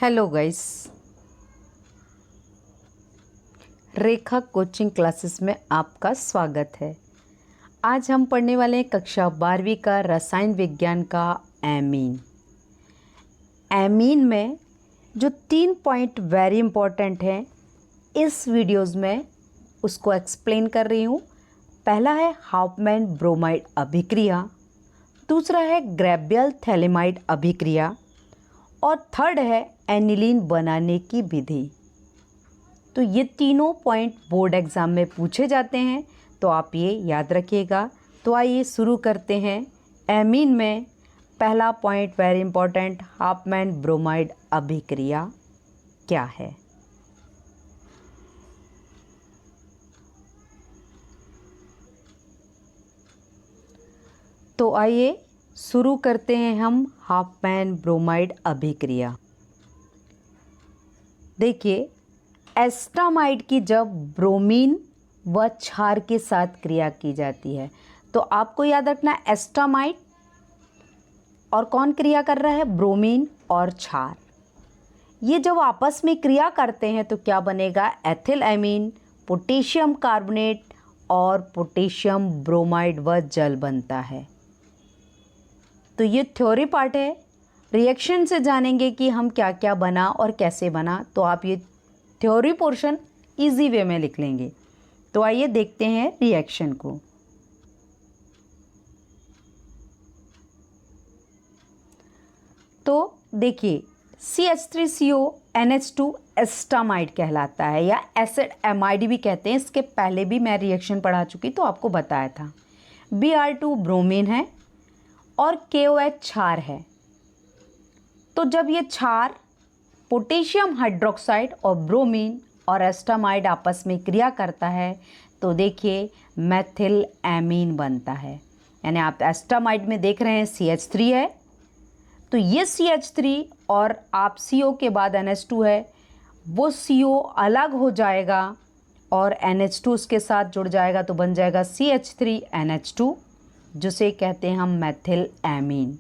Hello guys, रेखा coaching classes में आपका स्वागत है। आज हम पढ़ने वाले हैं कक्षा 12वीं का रसायन विज्ञान का एमीन। एमीन में जो 3 पॉइंट वेरी इंपॉर्टेंट हैं, इस वीडियोज़ में उसको एक्सप्लेन कर रही हूँ। पहला है हाफमैन ब्रोमाइड अभिक्रिया, दूसरा है ग्रेबियल थैलेमाइड अभिक्रिया और थर्ड है एनिलीन बनाने की विधि। तो ये तीनों पॉइंट बोर्ड एग्ज़ाम में पूछे जाते हैं, तो आप ये याद रखिएगा। तो आइए शुरू करते हैं। एमीन में पहला point very important, Hopman bromide अभिक्रिया क्या है। तो आइए शुरू करते हैं हम हाफमैन ब्रोमाइड अभिक्रिया। देखिए, एस्टामाइड की जब ब्रोमीन व क्षार के साथ क्रिया की जाती है, तो आपको याद रखना एस्टामाइड और कौन क्रिया कर रहा है, ब्रोमीन और क्षार। ये जब आपस में क्रिया करते हैं तो क्या बनेगा, एथिल एमीन, पोटेशियम कार्बोनेट और पोटेशियम ब्रोमाइड व जल बनता है। तो ये थ्योरी पार्ट है। रिएक्शन से जानेंगे कि हम क्या क्या बना और कैसे बना, तो आप ये थ्योरी पोर्शन इजी वे में लिख लेंगे। तो आइए देखते हैं रिएक्शन को। तो देखिए, CH3CO NH2 एस्टामाइड कहलाता है या एसिड एमाइड भी कहते हैं। इसके पहले भी मैं रिएक्शन पढ़ा चुकी, तो आपको बताया था। Br2 ब्रोमीन है और KOH क्षार है। तो जब ये क्षार पोटेशियम हाइड्रोक्साइड और ब्रोमीन और एस्टामाइड आपस में क्रिया करता है, तो देखिए मेथिल एमीन बनता है। यानी आप एस्टामाइड में देख रहे हैं CH3 है, तो ये CH3 और आप CO के बाद NH2 है, वो CO अलग हो जाएगा और NH2 उसके साथ जुड़ जाएगा, तो बन जाएगा CH3NH2, जिसे कहते हैं हम मेथिल एमीन।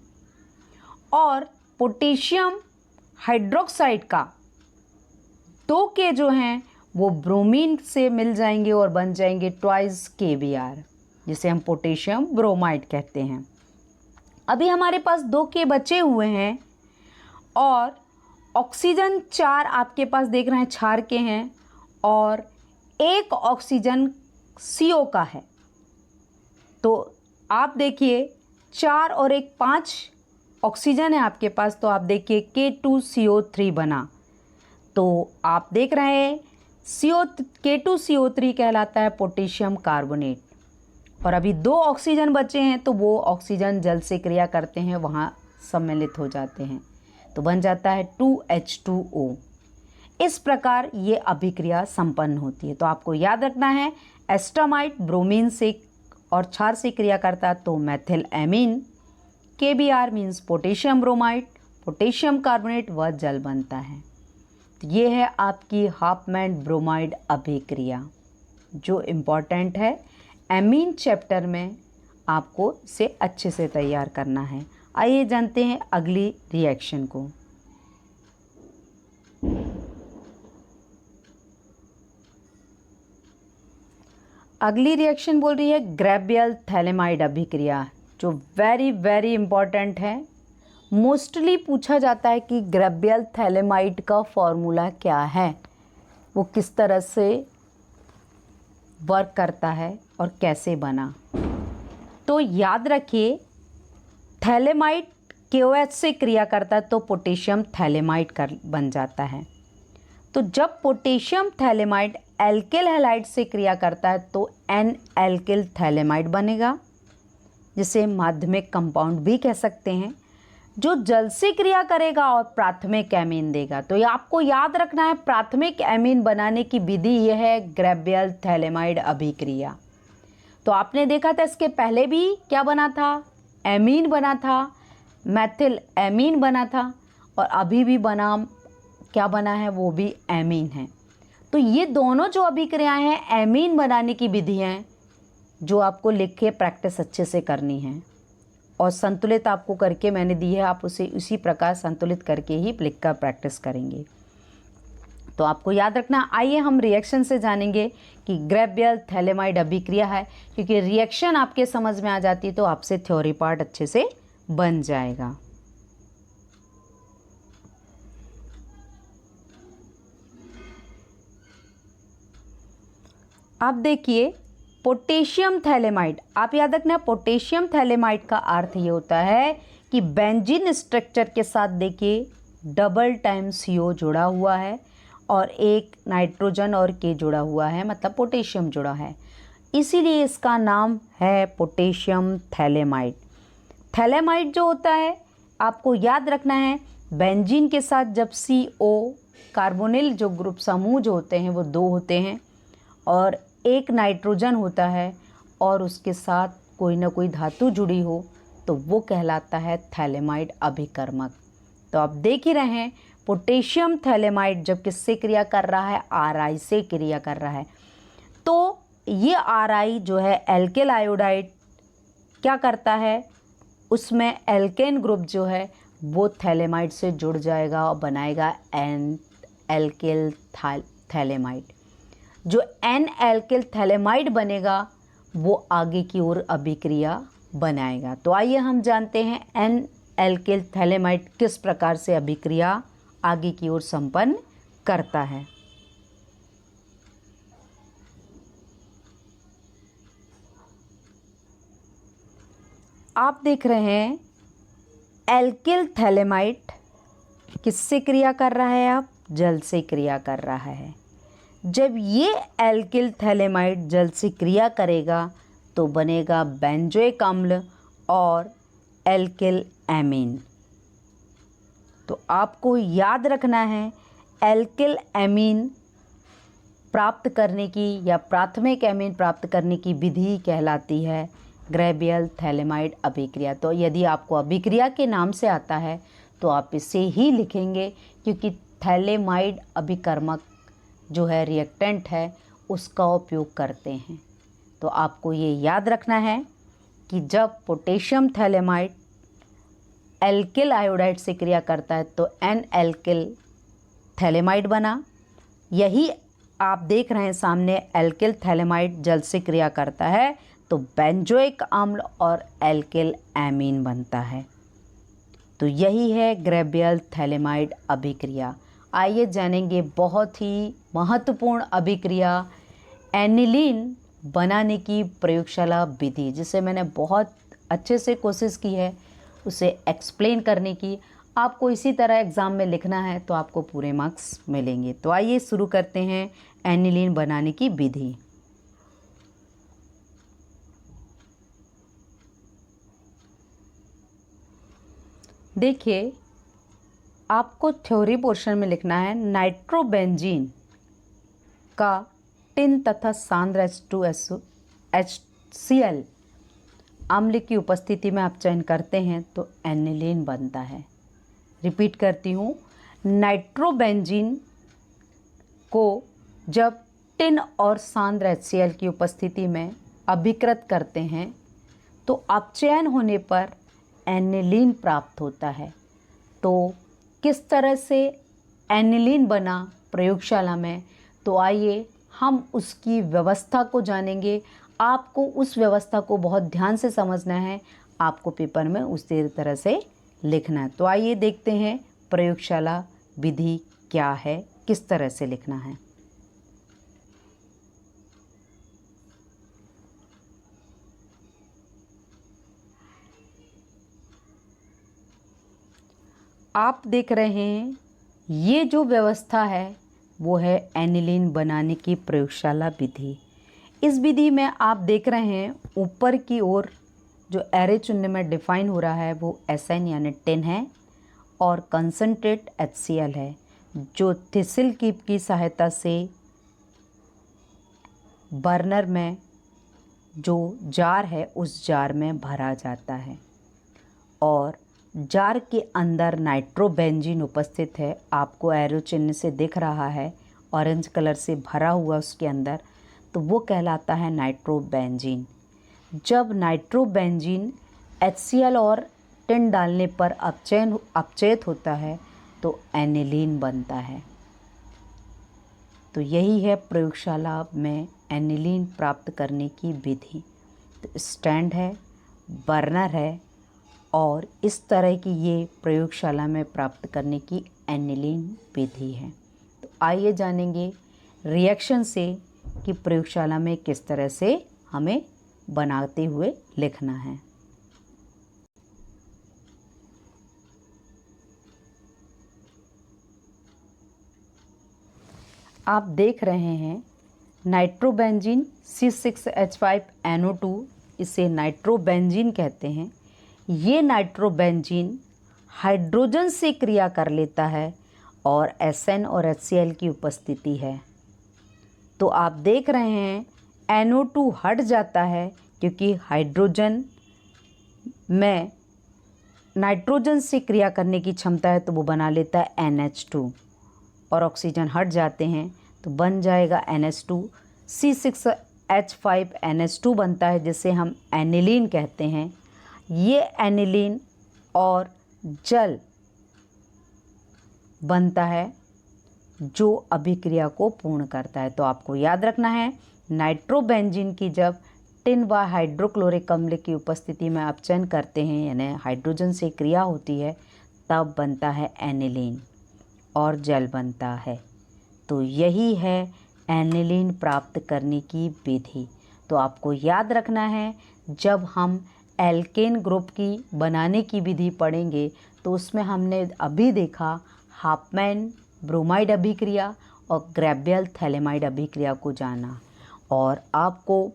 और पोटेशियम हाइड्रोक्साइड का 2 के जो हैं वो ब्रोमीन से मिल जाएंगे और बन जाएंगे ट्वाइस KBr, जिसे हम पोटेशियम ब्रोमाइड कहते हैं। अभी हमारे पास 2 के बचे हुए हैं और ऑक्सीजन 4 आपके पास देख रहे हैं क्षार के हैं और 1 ऑक्सीजन CO का है। तो आप देखिए 4 और 1 5 ऑक्सीजन है आपके पास, तो आप देखिए K2CO3 बना। तो आप देख रहे हैं K2CO3 कहलाता है पोटेशियम कार्बोनेट। और अभी 2 ऑक्सीजन बचे हैं, तो वो ऑक्सीजन जल से क्रिया करते हैं, वहाँ सम्मिलित हो जाते हैं, तो बन जाता है 2H2O। इस प्रकार ये अभिक्रिया संपन्न होती है। तो आपको याद रखना है, एस्टामाइड ब्रोमीन से और क्षार से क्रिया करता है तो methyl amine, KBr means potassium bromide, potassium carbonate व जल बनता है। तो ये है आपकी हाफमैन ब्रोमाइड अभिक्रिया, जो इम्पॉर्टेंट है। एमीन चैप्टर में आपको इसे अच्छे से तैयार करना है। आइए जानते हैं अगली रिएक्शन को। अगली रिएक्शन बोल रही है ग्रेबियल थैलेमाइड अभिक्रिया, जो वेरी वेरी इंपॉर्टेंट है। मोस्टली पूछा जाता है कि ग्रेबियल थैलेमाइड का फॉर्मूला क्या है, वो किस तरह से वर्क करता है और कैसे बना। तो याद रखिए, थैलेमाइड KOH से क्रिया करता है तो पोटेशियम थैलेमाइड बन जाता है। तो जब पोटेशियम थैलेमाइड एल्किल हैलाइड से क्रिया करता है तो N एल्किल थैलेमाइड बनेगा, जिसे माध्यमिक कंपाउंड भी कह सकते हैं, जो जल से क्रिया करेगा और प्राथमिक एमीन देगा। तो ये आपको याद रखना है, प्राथमिक एमीन बनाने की विधि यह है ग्रेबियल थैलेमाइड अभिक्रिया। तो आपने देखा था इसके पहले भी क्या बना था, एमीन बना था, मेथिल एमीन बना था, और अभी भी क्या बना है, वो भी एमीन है। तो ये दोनों जो अभिक्रियाएं हैं एमीन बनाने की विधि हैं, जो आपको लिख के प्रैक्टिस अच्छे से करनी है। और संतुलित आपको करके मैंने दी है, आप उसे उसी प्रकार संतुलित करके ही लिख कर प्रैक्टिस करेंगे। तो आपको याद रखना। आइए हम रिएक्शन से जानेंगे कि ग्रेबियल थैलेमाइड अभिक्रिया है, क्योंकि रिएक्शन आपके समझ में आ जाती है तो आपसे थ्योरी पार्ट अच्छे से बन जाएगा। आप देखिए पोटेशियम थैलेमाइड, आप याद रखना पोटेशियम थैलेमाइड का अर्थ ये होता है कि बेंजीन स्ट्रक्चर के साथ देखिए डबल टाइम CO जुड़ा हुआ है और एक नाइट्रोजन और K जुड़ा हुआ है, मतलब पोटेशियम जुड़ा है, इसीलिए इसका नाम है पोटेशियम थैलेमाइड। थैलेमाइड जो होता है आपको याद रखना है, बेंजीन के साथ जब CO कार्बोनिल जो ग्रुप समूह जो होते हैं वो 2 होते हैं और एक नाइट्रोजन होता है और उसके साथ कोई ना कोई धातु जुड़ी हो तो वो कहलाता है थैलेमाइड अभिकर्मक। तो आप देख ही रहे हैं पोटेशियम थैलेमाइड जब किससे क्रिया कर रहा है, Ri से क्रिया कर रहा है। तो ये Ri जो है एल्किल आयोडाइड क्या करता है, उसमें एल्केन ग्रुप जो है वो थैलेमाइड से जुड़ जाएगा और बनाएगा एन एल्किल थैलेमाइड। जो एन एल्किल थैलेमाइड बनेगा वो आगे की ओर अभिक्रिया बनाएगा। तो आइए हम जानते हैं एन एल्किल थैलेमाइड किस प्रकार से अभिक्रिया आगे की ओर संपन्न करता है। आप देख रहे हैं एल्किल थैलेमाइड किससे क्रिया कर रहा है, आप जल से क्रिया कर रहा है। जब ये एल्किल थैलेमाइड जल से क्रिया करेगा तो बनेगा बेंजोइक अम्ल और एल्किल एमीन। तो आपको याद रखना है एल्किल एमीन प्राप्त करने की या प्राथमिक एमीन प्राप्त करने की विधि कहलाती है ग्रेबियल थैलेमाइड अभिक्रिया। तो यदि आपको अभिक्रिया के नाम से आता है तो आप इसे ही लिखेंगे, क्योंकि थैलेमाइड अभिकर्मक जो है रिएक्टेंट है उसका उपयोग करते हैं। तो आपको ये याद रखना है कि जब पोटेशियम थैलेमाइड एल्किल आयोडाइड से क्रिया करता है तो एन एल्किल थैलेमाइड बना। यही आप देख रहे हैं सामने एल्किल थैलेमाइड जल से क्रिया करता है तो बेंजोइक अम्ल और एल्किल एमीन बनता है। तो यही है ग्रेबियल थैलेमाइड अभिक्रिया। आइए जानेंगे बहुत ही महत्वपूर्ण अभिक्रिया एनिलीन बनाने की प्रयोगशाला विधि, जिसे मैंने बहुत अच्छे से कोशिश की है उसे एक्सप्लेन करने की। आपको इसी तरह एग्ज़ाम में लिखना है तो आपको पूरे मार्क्स मिलेंगे। तो आइए शुरू करते हैं एनिलीन बनाने की विधि। देखिए आपको थ्योरी पोर्शन में लिखना है नाइट्रोबेंजीन का टिन तथा सांद्र H2HCl अम्ल की उपस्थिति में आप चयन करते हैं तो एनिलीन बनता है। रिपीट करती हूँ, नाइट्रोबेंजीन को जब टिन और सांद्र HCl की उपस्थिति में अभिकृत करते हैं तो अपचयन होने पर एनिलीन प्राप्त होता है। तो किस तरह से एनिलीन बना प्रयोगशाला में, तो आइए हम उसकी व्यवस्था को जानेंगे। आपको उस व्यवस्था को बहुत ध्यान से समझना है, आपको पेपर में उसी तरह से लिखना है। तो आइए देखते हैं प्रयोगशाला विधि क्या है, किस तरह से लिखना है। आप देख रहे हैं ये जो व्यवस्था है वो है एनिलीन बनाने की प्रयोगशाला विधि। इस विधि में आप देख रहे हैं ऊपर की ओर जो एरे चिन्ह में डिफाइन हो रहा है वो SN यानी टिन है और कंसनट्रेट HCl है, जो थिसिल कीप की सहायता से बर्नर में जो जार है उस जार में भरा जाता है और जार के अंदर नाइट्रोबेंजीन उपस्थित है। आपको एरो चिन्ह से दिख रहा है ऑरेंज कलर से भरा हुआ उसके अंदर, तो वो कहलाता है नाइट्रोबेंजीन। जब नाइट्रोबेंजीन HCl और टिन डालने पर अपचयित होता है तो एनिलीन बनता है। तो यही है प्रयोगशाला में एनिलीन प्राप्त करने की विधि। तो स्टैंड है, बर्नर है और इस तरह की ये प्रयोगशाला में प्राप्त करने की एनिलीन विधि है। तो आइए जानेंगे रिएक्शन से कि प्रयोगशाला में किस तरह से हमें बनाते हुए लिखना है। आप देख रहे हैं नाइट्रोबेंजीन C6H5NO2, इसे नाइट्रोबेंजीन कहते हैं। ये नाइट्रोबेंजीन हाइड्रोजन से क्रिया कर लेता है और SN और HCl की उपस्थिति है। तो आप देख रहे हैं NO2 हट जाता है क्योंकि हाइड्रोजन में नाइट्रोजन से क्रिया करने की क्षमता है, तो वो बना लेता है NH2 और ऑक्सीजन हट जाते हैं तो बन जाएगा NH2। C6H5NH2 बनता है जिसे हम एनिलीन कहते हैं। ये एनिलीन और जल बनता है जो अभिक्रिया को पूर्ण करता है। तो आपको याद रखना है नाइट्रोबेंजीन की जब टिन व हाइड्रोक्लोरिक अम्ल की उपस्थिति में अपचयन करते हैं यानी हाइड्रोजन से क्रिया होती है तब बनता है एनिलीन और जल बनता है। तो यही है एनिलीन प्राप्त करने की विधि। तो आपको याद रखना है जब हम एल्केन ग्रुप की बनाने की विधि पढ़ेंगे तो उसमें हमने अभी देखा हाफमैन ब्रोमाइड अभिक्रिया और ग्रेबियल थैलेमाइड अभिक्रिया को जाना। और आपको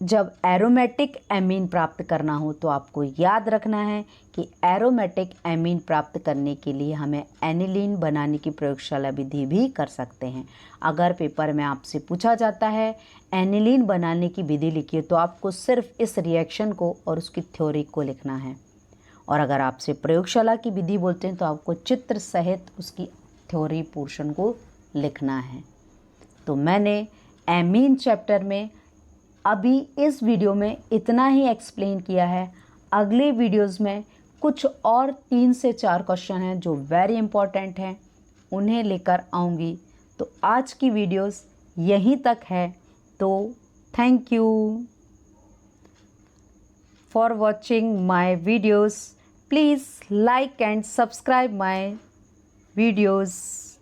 जब एरोमेटिक एमीन प्राप्त करना हो तो आपको याद रखना है कि एरोमेटिक एमीन प्राप्त करने के लिए हमें एनिलीन बनाने की प्रयोगशाला विधि भी कर सकते हैं। अगर पेपर में आपसे पूछा जाता है एनिलीन बनाने की विधि लिखिए तो आपको सिर्फ इस रिएक्शन को और उसकी थ्योरी को लिखना है। और अगर आपसे प्रयोगशाला की विधि बोलते हैं तो आपको चित्र सहित उसकी थ्योरी पोर्शन को लिखना है। तो मैंने एमीन चैप्टर में अभी इस वीडियो में इतना ही एक्सप्लेन किया है। अगले वीडियोस में कुछ और 3 से 4 क्वेश्चन हैं जो वेरी इंपॉर्टेंट हैं, उन्हें लेकर आऊँगी। तो आज की वीडियोस यहीं तक है। तो thank you for watching my videos. Please like and subscribe my videos।